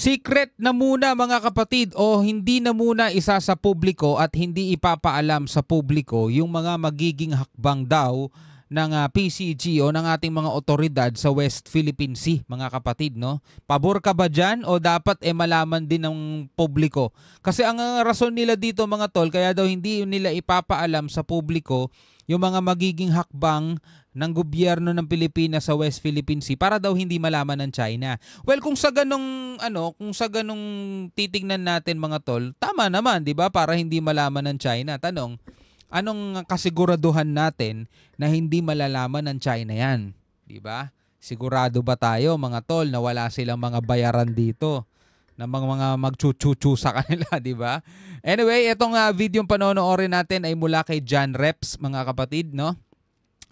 Secret na muna mga kapatid o hindi na muna isa sa publiko at hindi ipapaalam sa publiko yung mga magiging hakbang daw ng PCG o ng ating mga otoridad sa West Philippine Sea mga kapatid, no? Pabor ka ba dyan o dapat malaman din ng publiko? Kasi ang rason nila dito mga tol, kaya daw hindi nila ipapaalam sa publiko yung mga magiging hakbang ng gobyerno ng Pilipinas sa West Philippine Sea para daw hindi malaman ng China. Well, kung sa ganung titingnan natin mga tol, tama naman, 'di ba? Para hindi malaman ng China. Tanong, anong kasiguraduhan natin na hindi malalaman ng China 'yan? 'Di ba? Sigurado ba tayo mga tol na wala silang mga bayaran dito na mga magchuchuchu sa kanila, 'di ba? Anyway, itong video panonoorin natin ay mula kay John Reps mga kapatid, no?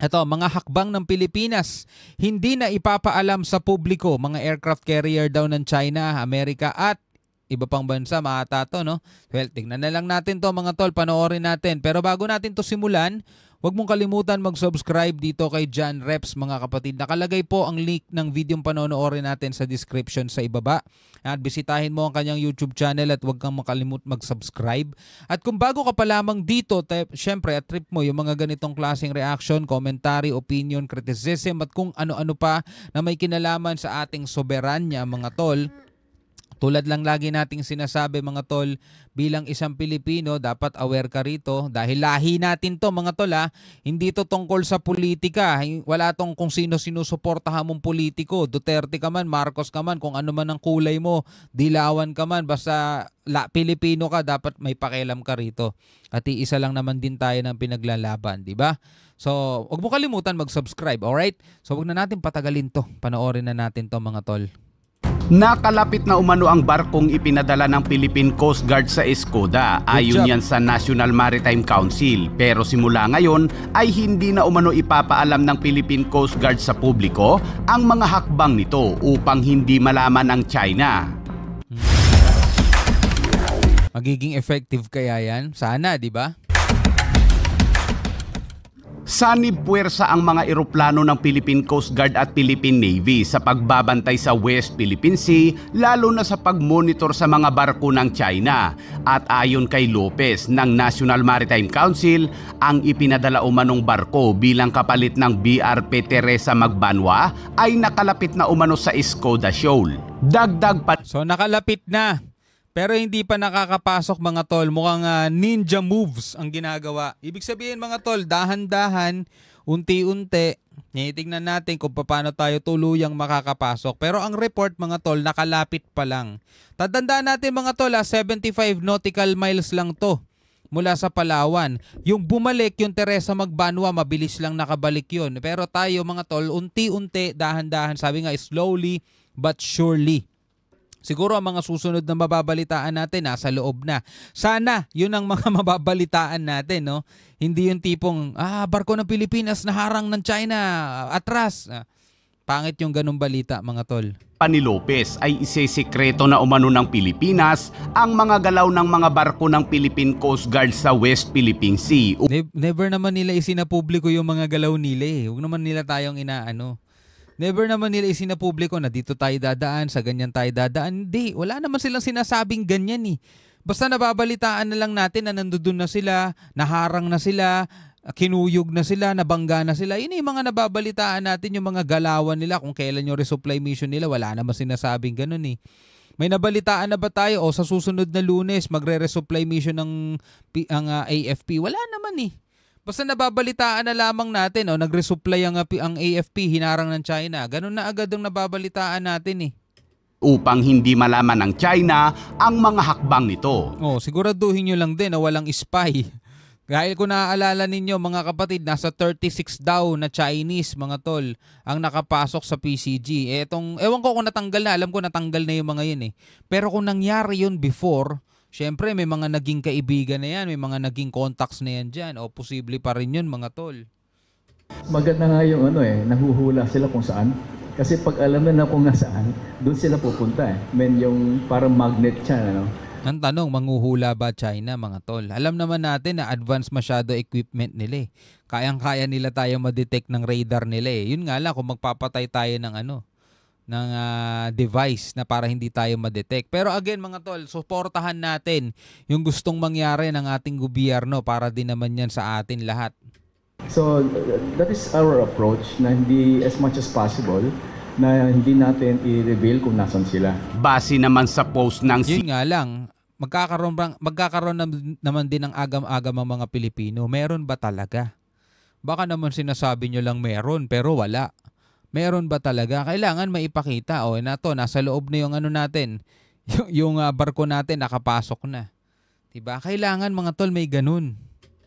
Ito, mga hakbang ng Pilipinas, hindi na ipapaalam sa publiko, mga aircraft carrier daw ng China, Amerika at iba pang bansa, maata to, no? Well, tingnan na lang natin to mga tol, panoorin natin. Pero bago natin to simulan, huwag mong kalimutan mag-subscribe dito kay John Reps mga kapatid. Nakalagay po ang link ng video panonoorin natin sa description sa ibaba. At bisitahin mo ang kanyang YouTube channel at huwag kang makalimut mag-subscribe. At kung bago ka pa lamang dito, syempre at trip mo yung mga ganitong klaseng reaction, commentary, opinion, criticism at kung ano-ano pa na may kinalaman sa ating soberanya mga tol. Tulad lang lagi nating sinasabi mga tol, bilang isang Pilipino, dapat aware ka rito dahil lahi natin to mga tol ha. Hindi to tungkol sa politika. Wala tong kung sino sinusuportahan mong politiko. Duterte ka man, Marcos ka man, kung ano man ang kulay mo, dilawan ka man, basta Pilipino ka, dapat may pakialam ka rito. At iisa lang naman din tayo ng pinaglalaban, di ba? So, huwag mo kalimutan mag-subscribe, alright? So, huwag na natin patagalin to. Panoorin na natin to mga tol. Nakalapit na umano ang barkong ipinadala ng Philippine Coast Guard sa Escoda. Ayon yan sa National Maritime Council. Pero simula ngayon ay hindi na umano ipapaalam ng Philippine Coast Guard sa publiko ang mga hakbang nito upang hindi malaman ng China. Magiging effective kaya yan? Sana, di ba? Sanib puwersa ang mga eroplano ng Philippine Coast Guard at Philippine Navy sa pagbabantay sa West Philippine Sea, lalo na sa pagmonitor sa mga barko ng China. At ayon kay Lopez ng National Maritime Council, ang ipinadala umanong barko bilang kapalit ng BRP Teresa Magbanwa ay nakalapit na umano sa Escoda Shoal. Dagdag pa... So nakalapit na. Pero hindi pa nakakapasok mga tol. Mukhang ninja moves ang ginagawa. Ibig sabihin mga tol, dahan-dahan, unti-unti, tingnan natin kung paano tayo tuluyang makakapasok. Pero ang report mga tol, nakalapit pa lang. Tatandaan natin mga tol, 75 nautical miles lang to mula sa Palawan. Yung bumalik, yung Teresa Magbanwa, mabilis lang nakabalik yun. Pero tayo mga tol, unti-unti, dahan-dahan, sabi nga slowly but surely. Siguro ang mga susunod na mababalitaan natin nasa loob na. Sana yun ang mga mababalitaan natin, no? Hindi yung tipong, barko ng Pilipinas naharang ng China, atras. Pangit yung ganung balita, mga tol. Ni Lopez ay isesekreto na umano ng Pilipinas ang mga galaw ng mga barko ng Philippine Coast Guard sa West Philippine Sea. Never naman nila isinapubliko yung mga galaw nila eh. Huwag naman nila tayong inaano. Never naman nila isinapubliko na dito tayo dadaan, sa ganyan tayo dadaan. Hindi, wala naman silang sinasabing ganyan eh. Basta nababalitaan na lang natin na nandoon na sila, naharang na sila, kinuyog na sila, nabangga na sila. Yun yung mga nababalitaan natin, yung mga galawan nila, kung kailan yung resupply mission nila, wala naman sinasabing ganun eh. May nabalitaan na ba tayo o sa susunod na Lunes magre-resupply mission ng AFP? Wala naman eh. Basta nababalitaan na lamang natin, nagresupply ang AFP, hinarang ng China. Ganun na agad ang nababalitaan natin eh. Upang hindi malaman ng China ang mga hakbang nito. Siguraduhin nyo lang din na walang spy. Dahil kung naaalala ninyo mga kapatid, nasa 36 daw na Chinese mga tol ang nakapasok sa PCG. Ewan ko kung natanggal na, alam ko natanggal na yung mga yun eh. Pero kung nangyari yun before, syempre may mga naging kaibigan na yan, may mga naging contacts na yan dyan. O posible pa rin yun mga tol. Maganda nga yung nahuhula sila kung saan. Kasi pag alam na kung nasaan, doon sila pupunta eh. Yung parang magnet siya, Ang tanong, manghuhula ba China mga tol? Alam naman natin na advanced masyado equipment nila eh. Kayang-kaya nila tayo ma-detect ng radar nila eh. Yun nga lang kung magpapatay tayo ng device na para hindi tayo ma-detect. Pero again mga tol, suportahan natin yung gustong mangyari ng ating gobyerno para din naman yan sa atin lahat. So that is our approach, na hindi as much as possible na hindi natin i-reveal kung nasan sila. Base naman sa post ng Yun nga lang, magkakaroon naman din ng agam-agam ang mga Pilipino. Meron ba talaga? Baka naman sinasabi nyo lang meron pero wala. Meron ba talaga? Kailangan maipakita. O nato, nasa loob na yung ano natin. Yung barko natin nakapasok na. Diba? Kailangan mga tol may ganun.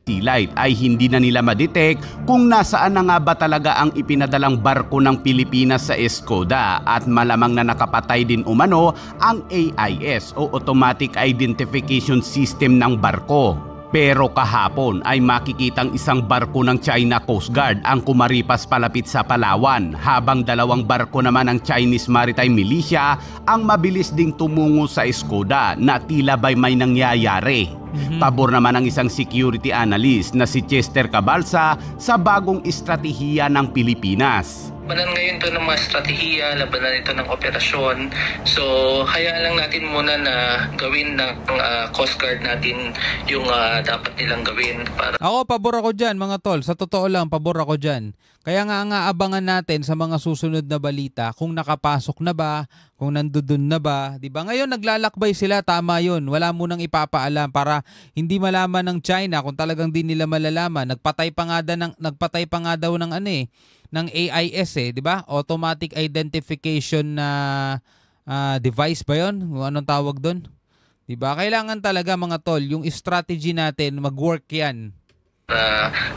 Light ay hindi na nila ma-detect kung nasaan na nga ba talaga ang ipinadalang barko ng Pilipinas sa Escoda, at malamang na nakapatay din umano ang AIS o Automatic Identification System ng barko. Pero kahapon ay makikitang isang barko ng China Coast Guard ang kumaripas palapit sa Palawan, habang dalawang barko naman ng Chinese Maritime Militia ang mabilis ding tumungo sa Escoda na tila ba'y may nangyayari. Pabor naman ang isang security analyst na si Chester Cabalsa sa bagong estratehiya ng Pilipinas. Labanan ngayon ito ng mga estratehiya, labanan ito ng operasyon. So, hayaan lang natin muna na gawin ng Coast Guard natin yung dapat nilang gawin. Ako, pabor ako dyan mga tol. Sa totoo lang, pabor ako dyan. Kaya nga abangan natin sa mga susunod na balita kung nakapasok na ba, kung nandudun na ba. Diba? Ngayon naglalakbay sila, tama yun. Wala munang ipapaalam para hindi malaman ng China kung talagang di nila malalaman. Nagpatay pa nga daw ng ng AIS di ba? Automatic Identification na device ba 'yon? Anong tawag doon? 'Di ba? Kailangan talaga mga tol, yung strategy natin mag-work 'yan.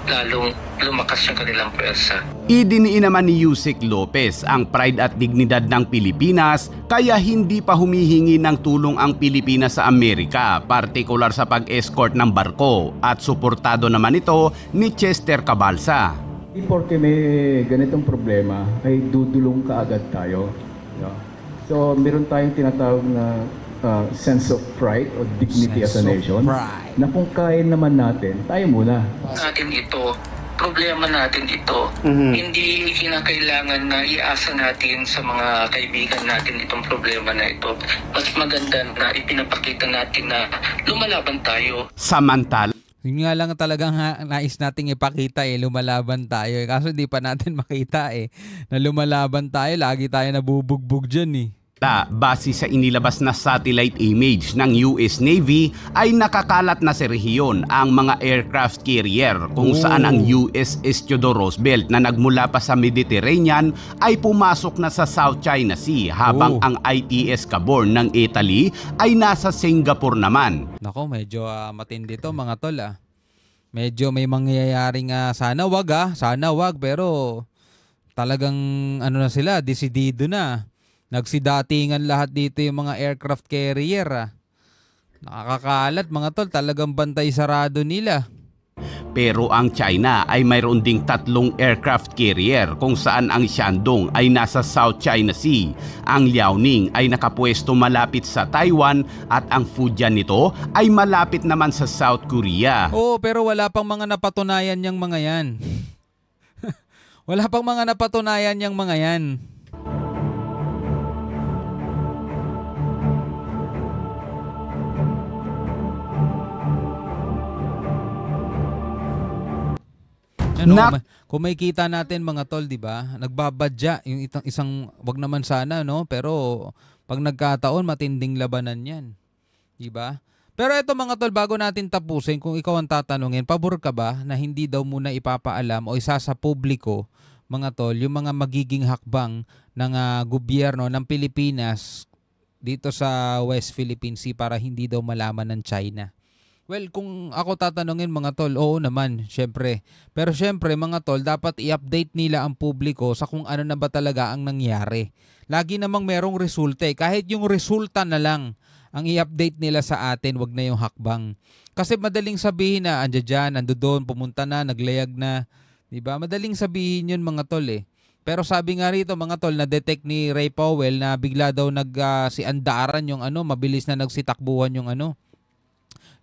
Lalong lumakas yung kanilang pwersa. Idiniin naman ni Yusek Lopez ang pride at dignidad ng Pilipinas, kaya hindi pa humihingi ng tulong ang Pilipinas sa Amerika, partikular sa pag-escort ng barko, at suportado naman ito ni Chester Cabalsa. Hindi porke may ganitong problema ay dudulong kaagad tayo. No? So meron tayong tinatawag na sense of pride o dignity as a nation, na kung kaya naman natin, tayo muna. Problema natin ito. Hindi kinakailangan na iasa natin sa mga kaibigan natin itong problema na ito. Mas maganda na ipinapakita natin na lumalaban tayo. Samantala, yun nga lang talagang nais nating ipakita lumalaban tayo. Kaso di pa natin makita na lumalaban tayo. Lagi tayo nabubugbog dyan base sa inilabas na satellite image ng US Navy, ay nakakalat na sa rehiyon ang mga aircraft carrier kung saan ang USS Theodore Roosevelt na nagmula pa sa Mediterranean ay pumasok na sa South China Sea, habang ang ITS Caborn ng Italy ay nasa Singapore naman. Nako, medyo matindi to mga tol Medyo may mangyayaring sana wag pero talagang na sila, desidido na. Nagsidatingan lahat dito yung mga aircraft carrier. Nakakakalat mga tol, talagang bantay sarado nila. Pero ang China ay mayroon ding 3 aircraft carrier kung saan ang Shandong ay nasa South China Sea, ang Liaoning ay nakapwesto malapit sa Taiwan, at ang Fujian nito ay malapit naman sa South Korea. Pero wala pang mga napatunayan yang mga yan. Wala pang mga napatunayan yang mga yan. Kung may kita natin mga tol, di ba? Nagbabadya yung isang wag naman sana, no? Pero pag nagkataon, matinding labanan 'yan. Di ba? Pero ito mga tol, bago natin tapusin, kung ikaw ang tatanungin, pabor ka ba na hindi daw muna ipapaalam o isa sa publiko, mga tol, yung mga magiging hakbang ng gobyerno ng Pilipinas dito sa West Philippine Sea para hindi daw malaman ng China? Well, kung ako tatanungin mga tol, oo naman, syempre. Pero syempre mga tol, dapat i-update nila ang publiko sa kung ano na ba talaga ang nangyari. Lagi namang merong resulta Kahit yung resulta na lang ang i-update nila sa atin, wag na yung hakbang. Kasi madaling sabihin na andyan dyan, ando doon, pumunta na, naglayag na. Diba? Madaling sabihin yun mga tol Pero sabi nga rito mga tol, na-detect ni Ray Powell na bigla daw si andaran yung mabilis na nagsitakbuhan yung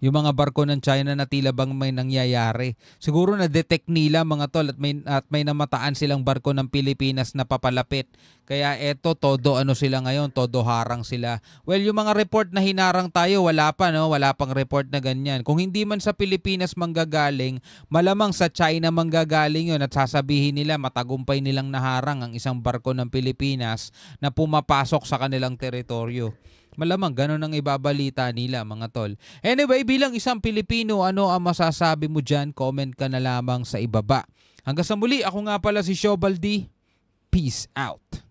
Yung mga barko ng China na tila bang may nangyayari. Siguro na-detect nila mga tol at may namataan silang barko ng Pilipinas na papalapit. Kaya eto, todo ano sila ngayon, todo harang sila. Well, yung mga report na hinarang tayo, wala pa, no? Wala pang report na ganyan. Kung hindi man sa Pilipinas manggagaling, malamang sa China manggagaling yun at sasabihin nila matagumpay nilang naharang ang isang barko ng Pilipinas na pumapasok sa kanilang teritoryo. Malamang ganun ang ibabalita nila mga tol. Anyway, bilang isang Pilipino, ano ang masasabi mo dyan? Comment ka na lamang sa ibaba. Hanggang sa muli, ako nga pala si Shobaldi. Peace out.